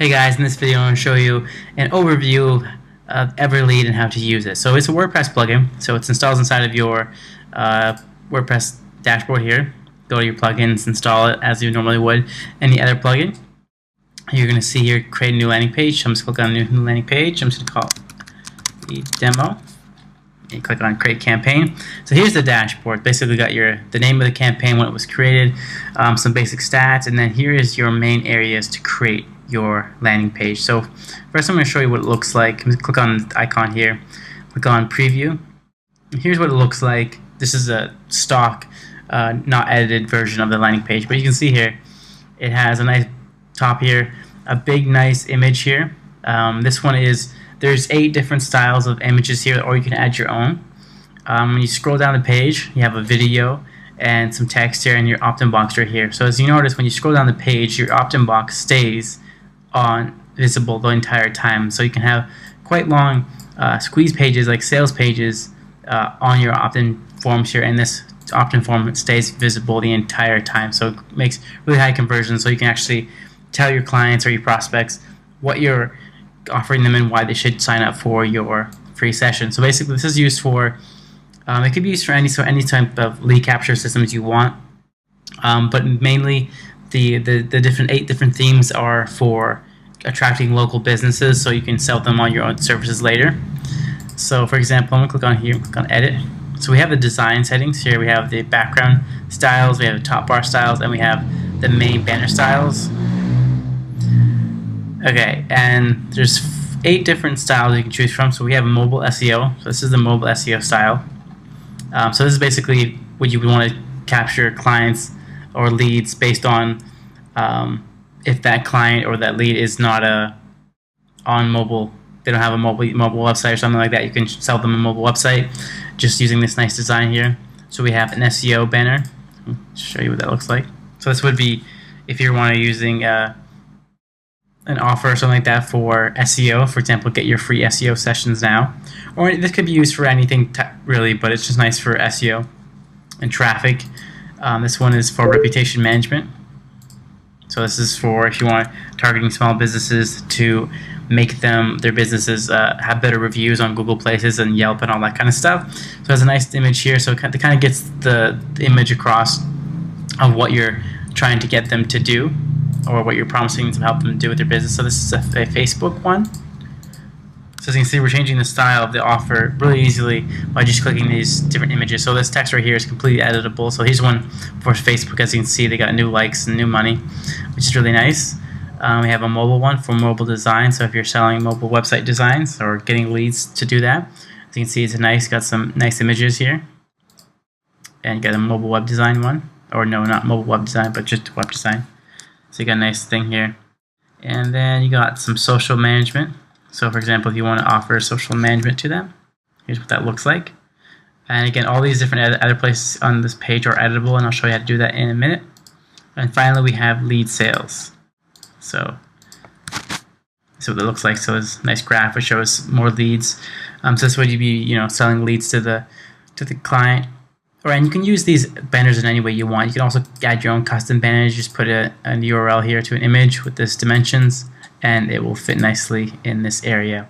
Hey guys, in this video I'm going to show you an overview of EverLead and how to use it. So it's a WordPress plugin, so it's installed inside of your WordPress dashboard here. Go to your plugins, install it as you normally would any other plugin. You're going to see here, create a new landing page. So I'm just going to click on new landing page. I'm just going to call it the demo. You click on create campaign. So here's the dashboard. Basically got the name of the campaign, when it was created, some basic stats, and then here is your main areas to create your landing page. So first I'm going to show you what it looks like. I'm going to click on the icon here, click on preview, and here's what it looks like. This is a stock not edited version of the landing page, but you can see here it has a nice top here, a big nice image here. This one is, there's 8 different styles of images here, or you can add your own. When you scroll down the page, you have a video and some text here and your opt-in box right here. So as you notice, when you scroll down the page, your opt-in box stays on visible the entire time. So you can have quite long squeeze pages, like sales pages, on your opt-in forms here, and this opt-in form stays visible the entire time. So it makes really high conversion, so you can actually tell your clients or your prospects what you're offering them and why they should sign up for your free session. So basically this is used for, it could be used for any type of lead capture systems you want, but mainly the 8 different themes are for attracting local businesses, so you can sell them on your own services later. So for example, I'm going to click on here, click on edit. So we have the design settings here. We have the background styles, we have the top bar styles, and we have the main banner styles. Okay, and there's 8 different styles you can choose from. So we have mobile SEO. So this is the mobile SEO style. So this is basically what you would want to capture clients or leads based on if that client or that lead is not on mobile. They don't have a mobile website or something like that. You can sell them a mobile website just using this nice design here. So we have an SEO banner. I'll show you what that looks like. So this would be if you want to using an offer or something like that for SEO, for example, get your free SEO sessions now. Or this could be used for anything really, but it's just nice for SEO and traffic. This one is for reputation management. So this is for if you want targeting small businesses to make their businesses have better reviews on Google Places and Yelp and all that kind of stuff. So it has a nice image here, so it kind of gets the image across of what you're trying to get them to do, or what you're promising to help them do with their business. So this is a Facebook one. So as you can see, we're changing the style of the offer really easily by just clicking these different images. So this text right here is completely editable. So here's one for Facebook. As you can see, they got new likes and new money, which is really nice. We have a mobile one for mobile design. So if you're selling mobile website designs or getting leads to do that, as you can see, it's got some nice images here. And you got a mobile web design one, or no, not mobile web design, but just web design. So you got a nice thing here. And then you got some social management. So for example, if you want to offer social management to them, here's what that looks like. And again, all these different other places on this page are editable, and I'll show you how to do that in a minute. And finally, we have lead sales. So this is what it looks like. So it's a nice graph which shows more leads. So this would you be, selling leads to the client. And you can use these banners in any way you want. You can also add your own custom banners. Just put a URL here to an image with this dimensions, and it will fit nicely in this area.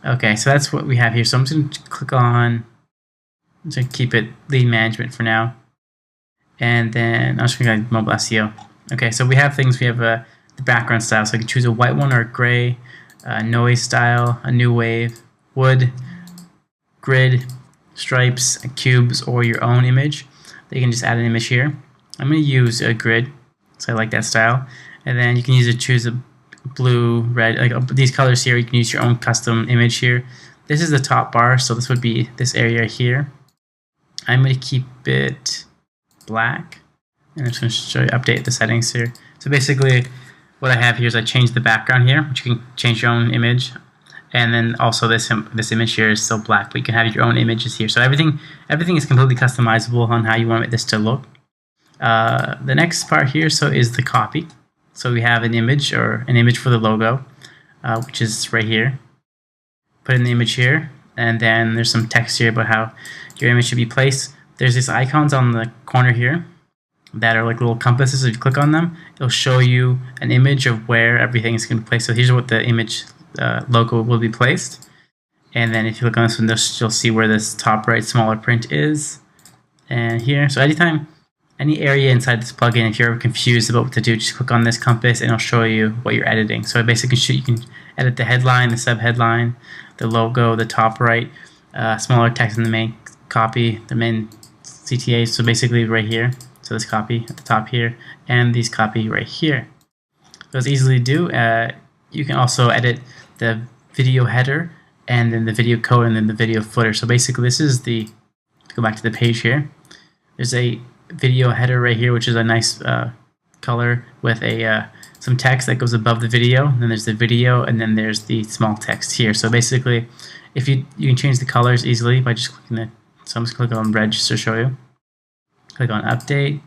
Okay, so that's what we have here. So I'm just going to click on, I'm just going to keep it lead management for now. And then I'm just going to go mobile SEO. Okay, so we have things, we have the background style. So you can choose a white one or a gray, noise style, a new wave, wood, grid, stripes, cubes, or your own image. You can just add an image here. I'm going to use a grid, so I like that style. And then you can choose a blue, red, like these colors here. You can use your own custom image here. This is the top bar, so this would be this area here. I'm going to keep it black, and I'm just going to show you, update the settings here. So basically what I have here is I changed the background here, which you can change your own image. And then also this image here is still black, but you can have your own images here. So everything is completely customizable on how you want this to look. The next part here is the copy. So we have an image for the logo, which is right here. Put in the image here, and then there's some text here about how your image should be placed. There's these icons on the corner here. that are like little compasses. If you click on them, it'll show you an image of where everything is going to be placed. So here's what the image logo will be placed. And then if you click on this one, you'll see where this top right smaller print is. And here, so anytime, any area inside this plugin, if you're ever confused about what to do, just click on this compass and it'll show you what you're editing. So basically you can edit the headline, the subheadline, the logo, the top right, smaller text in the main copy, the main CTA, so basically right here. So this copy at the top here, and these copy right here. So it's easy to do. You can also edit the video header, and then the video code, and then the video footer. So basically this is the, go back to the page here, there's a video header right here, which is a nice color with a some text that goes above the video. And then there's the video, and then there's the small text here. So basically, if you can change the colors easily by just clicking the. So I'm just clicking on red just to show you. Click on update,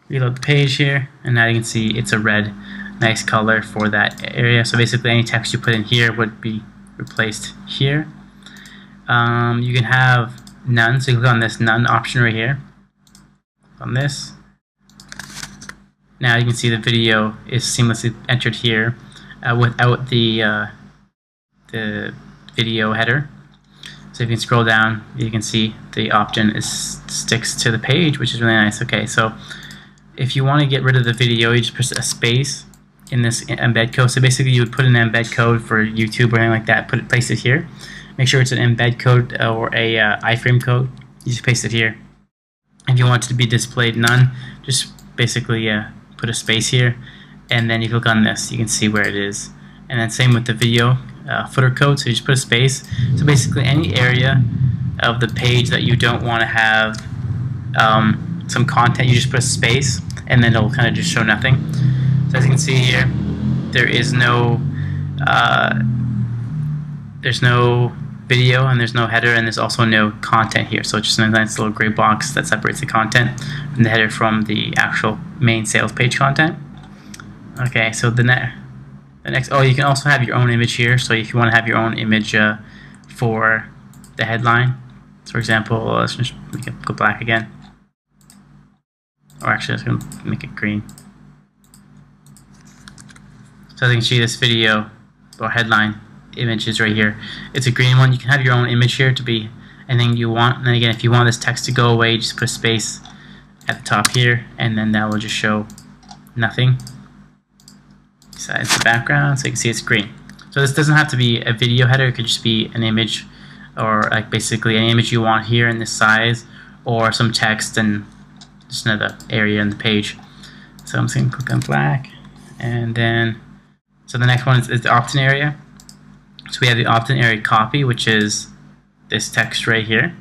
reload the page here, and now you can see it's a red, nice color for that area. So basically, any text you put in here would be replaced here. You can have none. So you click on this none option right here. On this. Now you can see the video is seamlessly entered here without the video header. So if you can scroll down, you can see the option sticks to the page, which is really nice. Okay, so if you want to get rid of the video, you just press a space in this embed code. So basically, you would put an embed code for YouTube or anything like that. Place it here. Make sure it's an embed code or a iframe code. You just paste it here. If you want it to be displayed none, just basically put a space here, and then you click on this. You can see where it is. And then same with the video footer code. So you just put a space. So basically, any area of the page that you don't want to have some content, you just put a space, and then it'll kind of just show nothing. So as you can see here, there is no there's no video, and there's no header, and there's also no content here. So it's just a nice little gray box that separates the content from the header from the actual main sales page content. Okay, so the next, oh, you can also have your own image here. So if you want to have your own image for the headline, so for example, let's just make it go black again, or actually let's gonna make it green. So as you can see, this video or headline image is right here. It's a green one. You can have your own image here to be anything you want. And then again, if you want this text to go away, just put a space at the top here, and then that will just show nothing besides the background. So you can see it's green. So this doesn't have to be a video header. It could just be an image, or like basically any image you want here in this size, or some text and just another area in the page. So I'm just going to click on black, and then so the next one is the opt-in area. So we have the opt-in area copy, which is this text right here.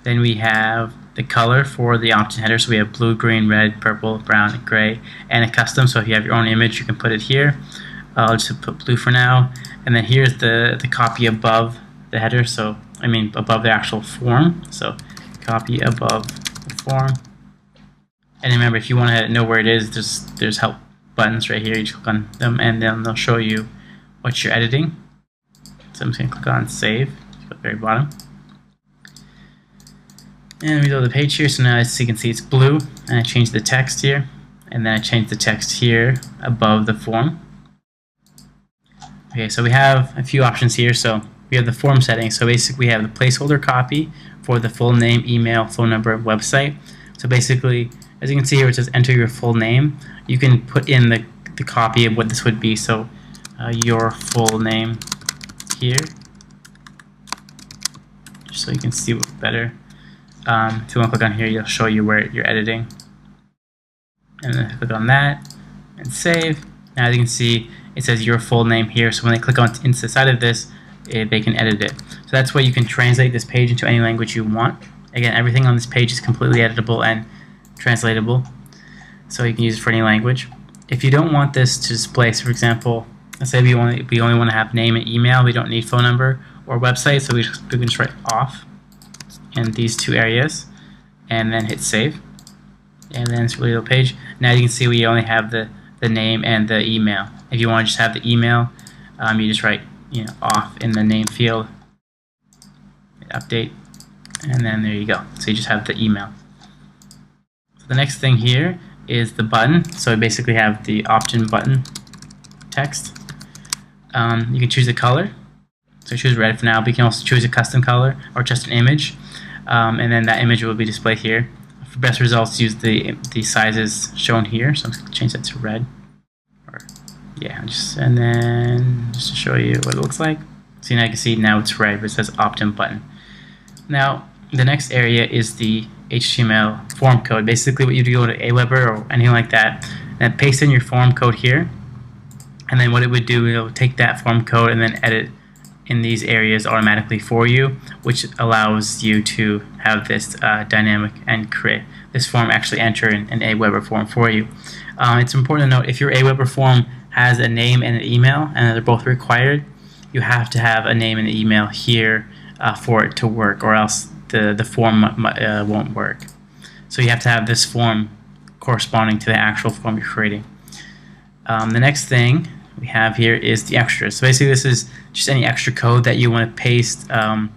Then we have the color for the opt-in header. So we have blue, green, red, purple, brown, and gray, and a custom. So if you have your own image, you can put it here. I'll just put blue for now. And then here's the copy above the header. So I mean above the actual form. So copy above the form. And remember, if you want to know where it is, there's help buttons right here. You just click on them, and then they'll show you what you're editing. So I'm just going to click on save at the very bottom. And reload the page here. So now as you can see, it's blue, and I changed the text here, and then I changed the text here above the form. Okay, so we have a few options here. So we have the form settings. So basically we have the placeholder copy for the full name, email, phone number, website. So basically, as you can see here, it says enter your full name. You can put in the copy of what this would be. So your full name here, just so you can see better. If you want to click on here, it'll show you where you're editing. And then click on that and save. Now as you can see, it says your full name here. So when they click on inside of this, they can edit it. So that's where you can translate this page into any language you want. Again, everything on this page is completely editable and translatable, so you can use it for any language. If you don't want this to display, so for example, let's say we only want to have name and email, we don't need phone number or website, so we can just write off in these two areas, and then hit save, and then it's a little page. Now you can see we only have the name and the email. If you want to just have the email, you just write off in the name field, update, and then there you go. So you just have the email. So the next thing here is the button. So we basically have the opt-in button text. You can choose the color. So choose red for now, but you can also choose a custom color or just an image. And then that image will be displayed here. For best results, use the sizes shown here. So I'm going to change that to red. And then just to show you what it looks like. So now you can see now it's red, but it says opt-in button. Now the next area is the HTML form code. Basically, what you do, go to Aweber or anything like that, and paste in your form code here. And then what it would do, it will take that form code and then edit in these areas automatically for you, which allows you to have this dynamic and create this form actually enter in an Aweber form for you. It's important to note, if your Aweber form has a name and an email, and they're both required, you have to have a name and an email here for it to work, or else the form won't work. So you have to have this form corresponding to the actual form you're creating. The next thing we have here is the extras. So basically this is just any extra code that you want to paste on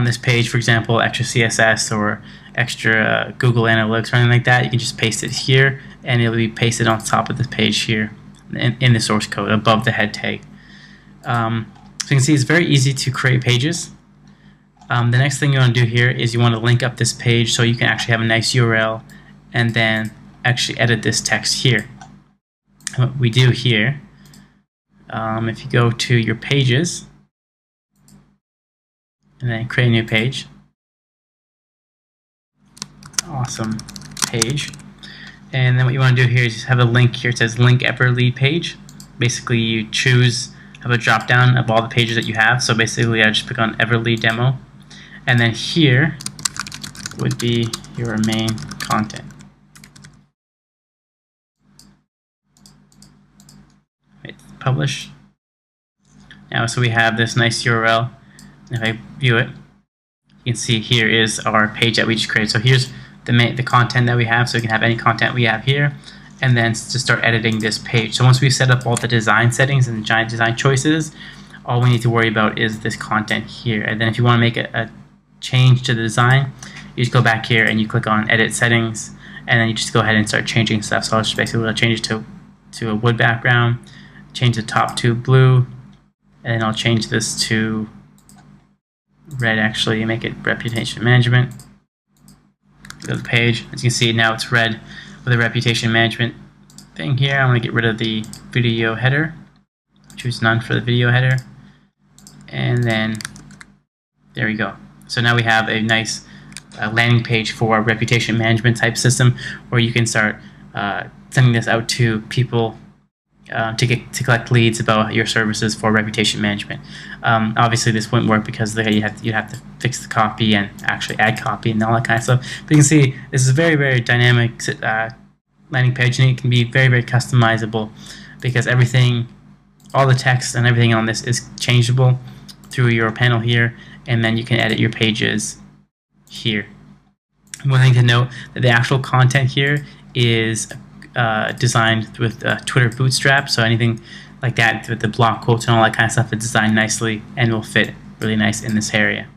this page. For example, extra CSS or extra Google Analytics or anything like that. You can just paste it here and it'll be pasted on top of the page here in the source code above the head tag. So you can see it's very easy to create pages. The next thing you want to do here is you want to link up this page so you can actually have a nice URL and then actually edit this text here. And what we do here, if you go to your pages and then create a new page, awesome page, and then what you want to do here is just have a link here. It says link EverLead page. Basically you have a drop down of all the pages that you have. So basically I just click on EverLead demo, and then here would be your main content. Publish. Now, so we have this nice URL. If I view it, you can see here is our page that we just created. So here's the content that we have. So we can have any content we have here, and then to start editing this page. So once we've set up all the design settings and giant design choices, all we need to worry about is this content here. And then if you want to make a change to the design, you just go back here and you click on Edit Settings, and then you just go ahead and start changing stuff. So I'll just basically change it to a wood background. Change the top to blue, and then I'll change this to red, actually, and make it reputation management. Go to the page. As you can see, now it's red with a reputation management thing here. I'm going to get rid of the video header. Choose none for the video header. And then there we go. So now we have a nice landing page for our reputation management type system, where you can start sending this out to people to collect leads about your services for reputation management. Obviously this wouldn't work because you have to fix the copy and actually add copy and all that kind of stuff. But you can see this is a very, very dynamic landing page, and it can be very, very customizable because everything, all the text and everything on this is changeable through your panel here, and then you can edit your pages here. One thing to note, that the actual content here is designed with Twitter Bootstrap, so anything like that with the block quotes and all that kind of stuff is designed nicely and will fit really nice in this area.